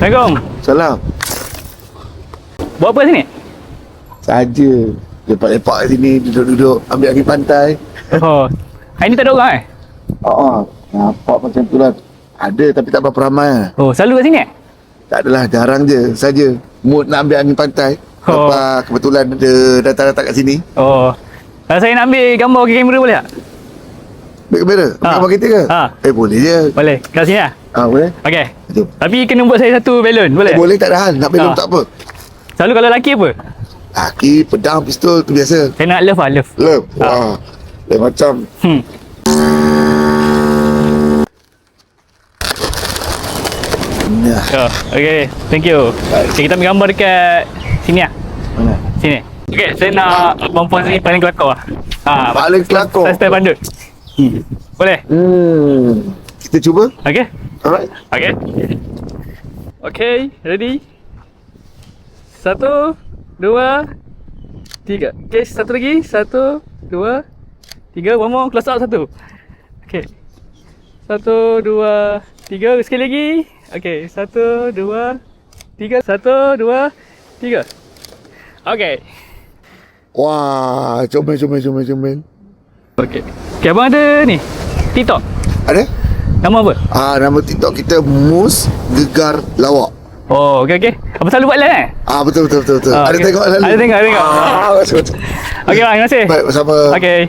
Assalamualaikum. Salam. Buat apa sini? Saja. Lepak-lepak kat sini, duduk-duduk, ambil angin pantai. Oh. Hari ni tak ada orang eh? Nampak macam tu lah. Ada tapi tak berapa ramai. Oh, selalu kat sini eh? Tak adalah, jarang je saja. Mood nak ambil angin pantai. Oh. Lepas kebetulan ada datang-datang kat sini. Oh. Kalau saya nak ambil gambar ke kamera boleh tak? Ambil kamera? Ambil gambar kita ke? Boleh je. Boleh. Kat sini lah? Boleh. Okey. Jom. Tapi kena buat saya satu balon, boleh? Boleh, tak ada hal. Nak belum tak apa. Selalu kalau lelaki apa? Laki, pedang, pistol tu biasa. Saya nak love lah, love. Love. Wah. Lain macam. Nah. Oh, okay. Thank you. Okay, kita ambil gambar dekat sini lah. Mana? Sini. Okay, saya nak perempuan sini paling kelakar lah. Paling kelakar? Saya style bandut. Boleh? Kita cuba? Okay. Alright. Okay. Okay, ready? 1, 2, 3. Okay, satu lagi. 1, 2, 3. One more. Close up 1. Okay. 1, 2, 3. Sekali lagi. Okay. 1, 2, 3. 1, 2, 3. Okay. Wah, comel. Okay. Okay, abang ada ni TikTok. Ada? Nama apa? Nama TikTok kita Mus Gegar Lawak. Oh, okay. Abang selalu buat live eh? Betul. Ada okay. tengok lalu. Ada tengok. Betul. Okay, bang. Terima kasih. Baik, bersama. Okay.